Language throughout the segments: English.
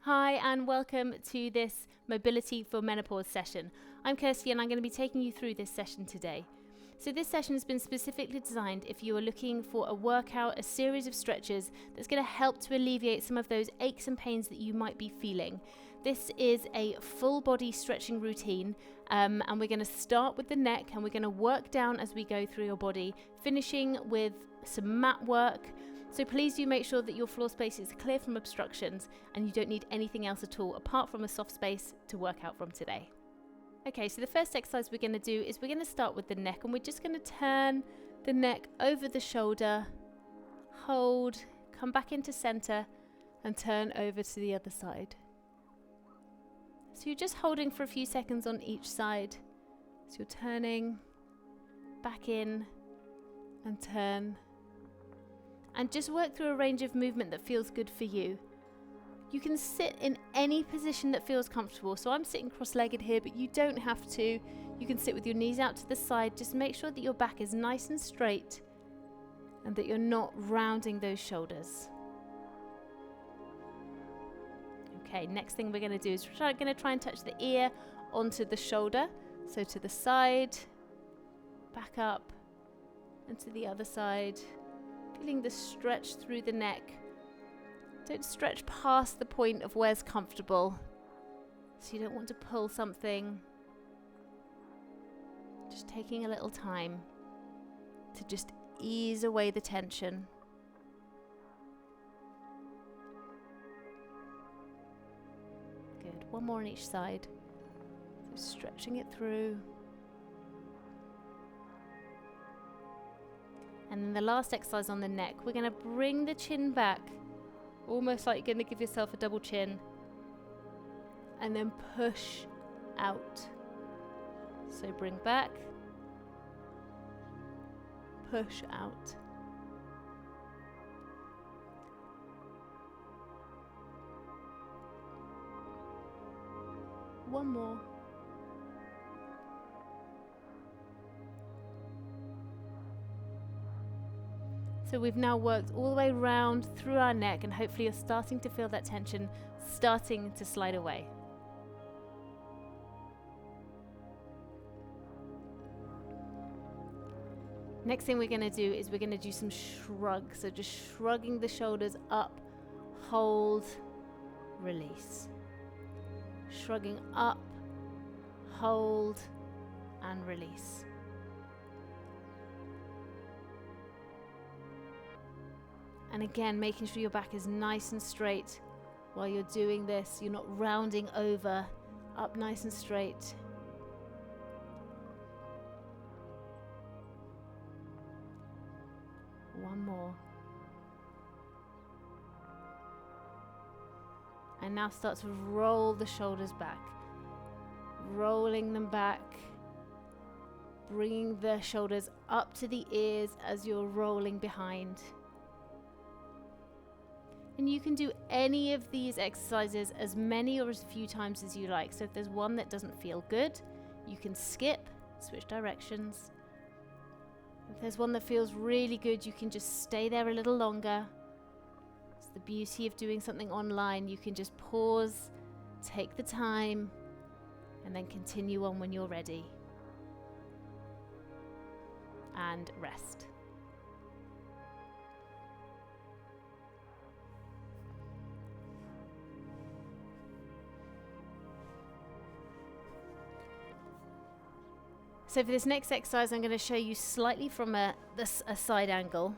Hi and welcome to this Mobility for Menopause session. I'm Kirsty and I'm going to be taking you through this session today. So this session has been specifically designed if you are looking for a workout, a series of stretches that's going to help to alleviate some of those aches and pains that you might be feeling. This is a full body stretching routine and we're going to start with the neck and we're going to work down as we go through your body, finishing with some mat work. So please do make sure that your floor space is clear from obstructions and you don't need anything else at all apart from a soft space to work out from today. Okay, so the first exercise we're going to do is we're going to start with the neck and we're just going to turn the neck over the shoulder, hold, come back into center and turn over to the other side. So you're just holding for a few seconds on each side. So you're turning back in and turn. And just work through a range of movement that feels good for you. You can sit in any position that feels comfortable. So I'm sitting cross-legged here, but you don't have to. You can sit with your knees out to the side. Just make sure that your back is nice and straight and that you're not rounding those shoulders. Okay, next thing we're going to do is we're going to try and touch the ear onto the shoulder. So to the side, back up, and to the other side. Feeling the stretch through the neck. Don't stretch past the point of where's comfortable. So you don't want to pull something. Just taking a little time to just ease away the tension. Good. One more on each side. So stretching it through. And then the last exercise on the neck, we're going to bring the chin back, almost like you're going to give yourself a double chin, and then push out. So bring back, push out. One more. So we've now worked all the way round through our neck and hopefully you're starting to feel that tension starting to slide away. Next thing we're going to do is we're going to do some shrugs. So just shrugging the shoulders up, hold, release. Shrugging up, hold, and release. And again, making sure your back is nice and straight while you're doing this. You're not rounding over, up nice and straight. One more. And now start to roll the shoulders back. Rolling them back. Bringing the shoulders up to the ears as you're rolling behind. And you can do any of these exercises as many or as few times as you like. So if there's one that doesn't feel good, you can skip, switch directions. If there's one that feels really good, you can just stay there a little longer. It's the beauty of doing something online. You can just pause, take the time, and then continue on when you're ready. And rest. So for this next exercise, I'm going to show you slightly from a side angle.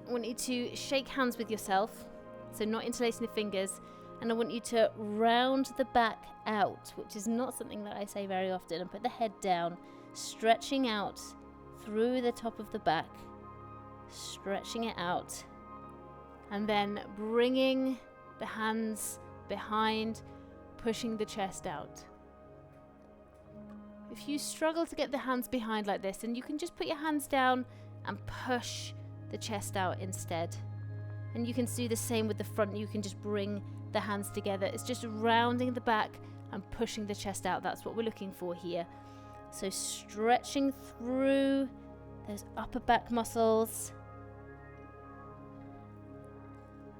I want you to shake hands with yourself, so not interlacing the fingers, and I want you to round the back out, which is not something that I say very often, and put the head down, stretching out through the top of the back, stretching it out, and then bringing the hands behind, pushing the chest out. If you struggle to get the hands behind like this, then you can just put your hands down and push the chest out instead. And you can do the same with the front. You can just bring the hands together. It's just rounding the back and pushing the chest out. That's what we're looking for here. So stretching through those upper back muscles.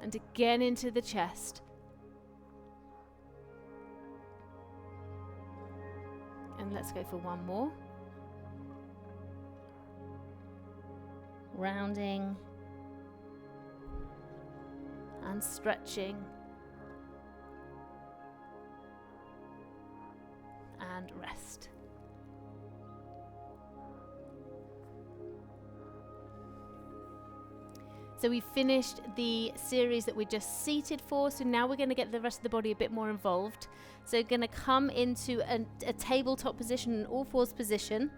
And again into the chest. And let's go for one more. Rounding and stretching and rest. So we finished the series that we just seated for, so now we're going to get the rest of the body a bit more involved. So we're going to come into a tabletop position, an all fours position.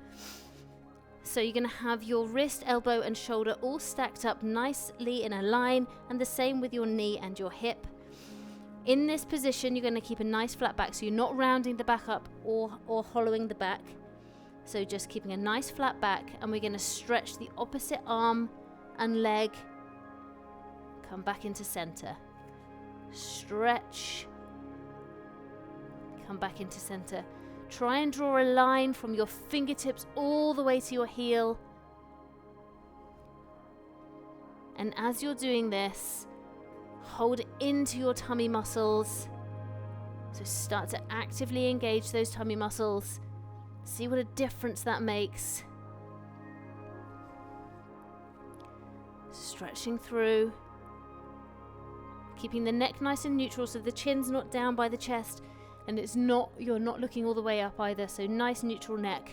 So you're going to have your wrist, elbow and shoulder all stacked up nicely in a line, and the same with your knee and your hip. In this position, you're going to keep a nice flat back, so you're not rounding the back up or hollowing the back. So just keeping a nice flat back, and we're going to stretch the opposite arm and leg. Come back into center. Stretch. Come back into center. Try and draw a line from your fingertips all the way to your heel. And as you're doing this, hold into your tummy muscles. So start to actively engage those tummy muscles. See what a difference that makes. Stretching through. Keeping the neck nice and neutral so the chin's not down by the chest, and you're not looking all the way up either, so nice neutral neck.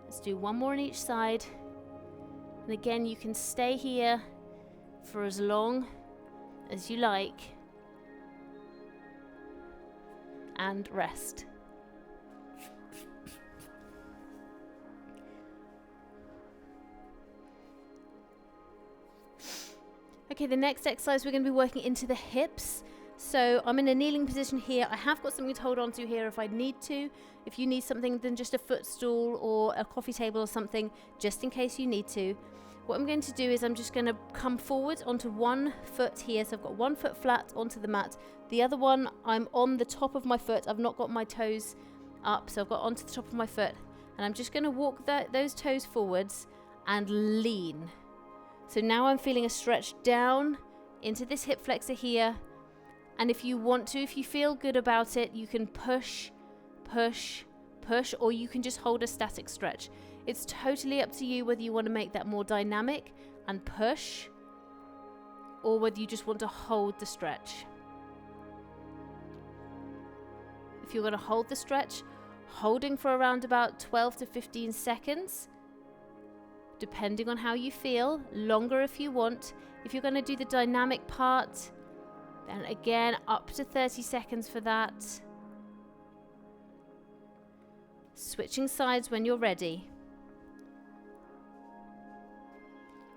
Let's do one more on each side. And again, you can stay here for as long as you like and rest. Okay, the next exercise we're going to be working into the hips. So I'm in a kneeling position here. I have got something to hold on to here if I need to. If you need something, then just a footstool or a coffee table or something, just in case you need to. What I'm going to do is I'm just going to come forward onto one foot here. So I've got one foot flat onto the mat. The other one, I'm on the top of my foot. I've not got my toes up, so I've got onto the top of my foot. And I'm just going to walk those toes forwards and lean. So now I'm feeling a stretch down into this hip flexor here. And if you want to, if you feel good about it, you can push, push, push, or you can just hold a static stretch. It's totally up to you whether you want to make that more dynamic and push, or whether you just want to hold the stretch. If you're going to hold the stretch, holding for around about 12 to 15 seconds, depending on how you feel, longer if you want. If you're going to do the dynamic part, then again, up to 30 seconds for that. Switching sides when you're ready.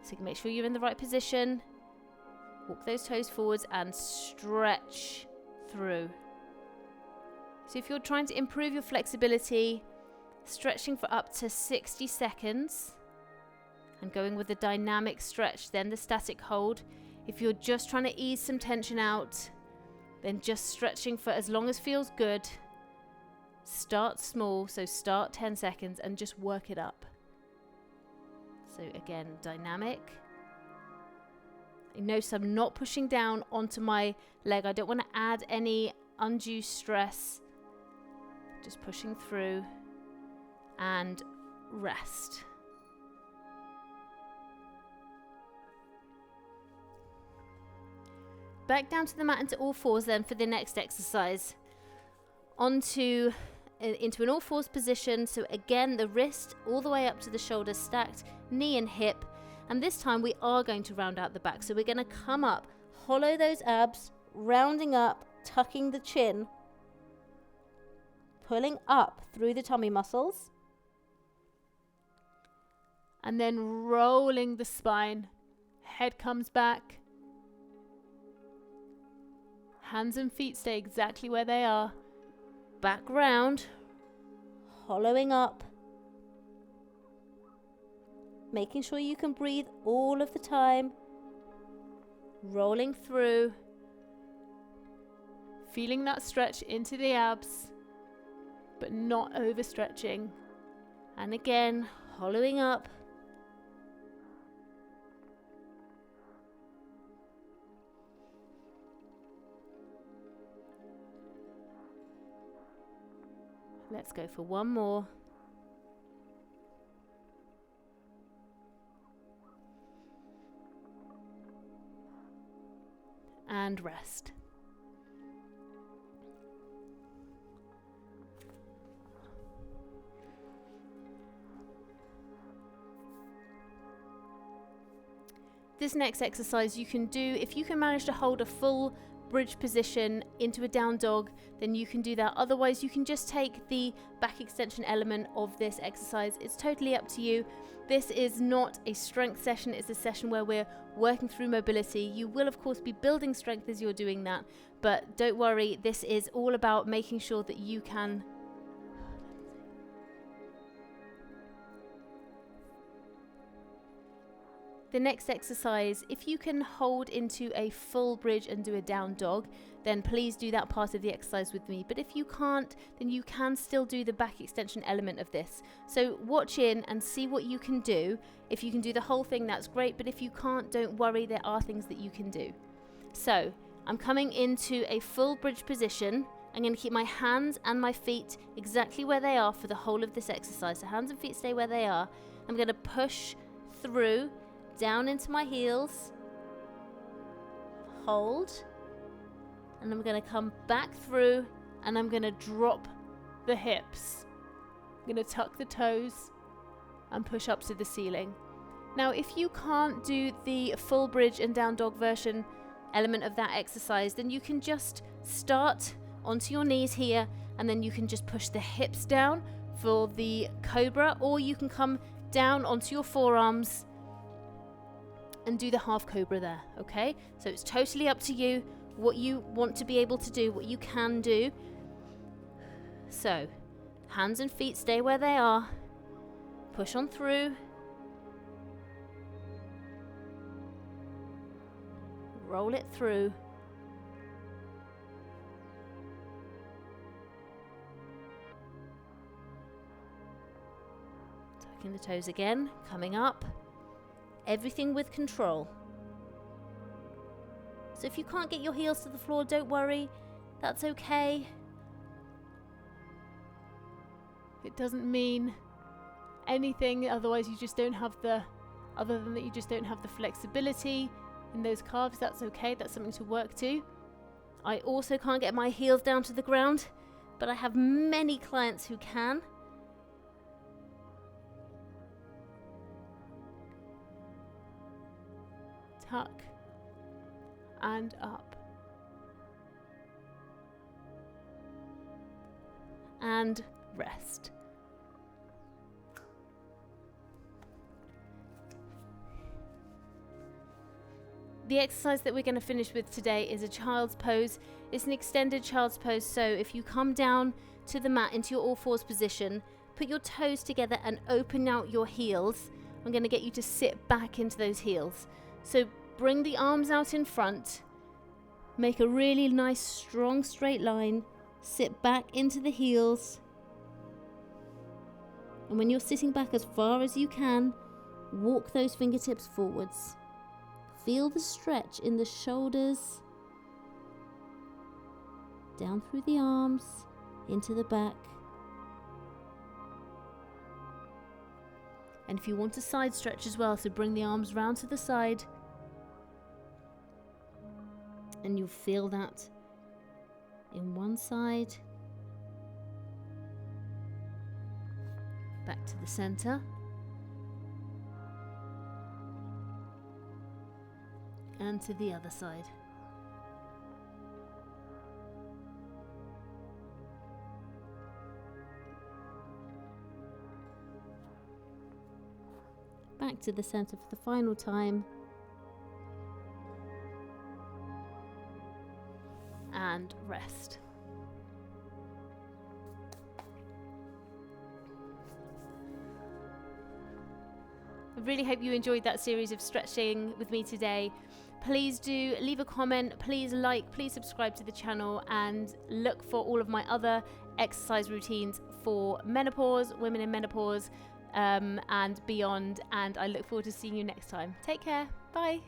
So you can make sure you're in the right position. Walk those toes forwards and stretch through. So if you're trying to improve your flexibility, stretching for up to 60 seconds. And going with the dynamic stretch, then the static hold. If you're just trying to ease some tension out, then just stretching for as long as feels good. Start small, so start 10 seconds and just work it up. So again, dynamic. Notice I'm not pushing down onto my leg. I don't want to add any undue stress. Just pushing through and rest. Back down to the mat into all fours then for the next exercise. Into an all fours position. So again, the wrist all the way up to the shoulder stacked, knee and hip. And this time we are going to round out the back. So we're going to come up, hollow those abs, rounding up, tucking the chin, pulling up through the tummy muscles. And then rolling the spine. Head comes back. Hands and feet stay exactly where they are. Back round, hollowing up. Making sure you can breathe all of the time. Rolling through. Feeling that stretch into the abs, but not overstretching. And again, hollowing up. Let's go for one more. And rest. This next exercise you can do, if you can manage to hold a full bridge position into a down dog, then you can do that. Otherwise, you can just take the back extension element of this exercise. It's totally up to you. This is not a strength session. It's a session where we're working through mobility. You will, of course, be building strength as you're doing that, but don't worry. This is all about making sure that you can The next exercise, if you can hold into a full bridge and do a down dog, then please do that part of the exercise with me. But if you can't, then you can still do the back extension element of this. So watch in and see what you can do. If you can do the whole thing, that's great. But if you can't, don't worry, there are things that you can do. So I'm coming into a full bridge position. I'm going to keep my hands and my feet exactly where they are for the whole of this exercise. So hands and feet stay where they are. I'm going to push through down into my heels, hold, and I'm going to come back through and I'm going to drop the hips. I'm going to tuck the toes and push up to the ceiling. Now, if you can't do the full bridge and down dog version element of that exercise, then you can just start onto your knees here and then you can just push the hips down for the cobra, or you can come down onto your forearms and do the half cobra there. Okay, so it's totally up to you what you want to be able to do, what you can do. So hands and feet stay where they are, push on through, roll it through, tucking the toes again, coming up. Everything with control. So if you can't get your heels to the floor, don't worry. That's okay. It doesn't mean anything, otherwise you just don't have the, other than that you just don't have the flexibility in those calves. That's okay, that's something to work to. I also can't get my heels down to the ground, but I have many clients who can. Tuck and up and rest. The exercise that we're going to finish with today is a child's pose. It's an extended child's pose, so if you come down to the mat into your all fours position, put your toes together and open out your heels. I'm going to get you to sit back into those heels. So bring the arms out in front, make a really nice strong straight line, sit back into the heels, and when you're sitting back as far as you can, walk those fingertips forwards. Feel the stretch in the shoulders, down through the arms, into the back. And if you want a side stretch as well, so bring the arms round to the side, and you'll feel that in one side, back to the center, and to the other side. Back to the center for the final time. And rest. I really hope you enjoyed that series of stretching with me today. Please do leave a comment, please like, please subscribe to the channel, and look for all of my other exercise routines for menopause, women in menopause, and beyond. And I look forward to seeing you next time. Take care. Bye.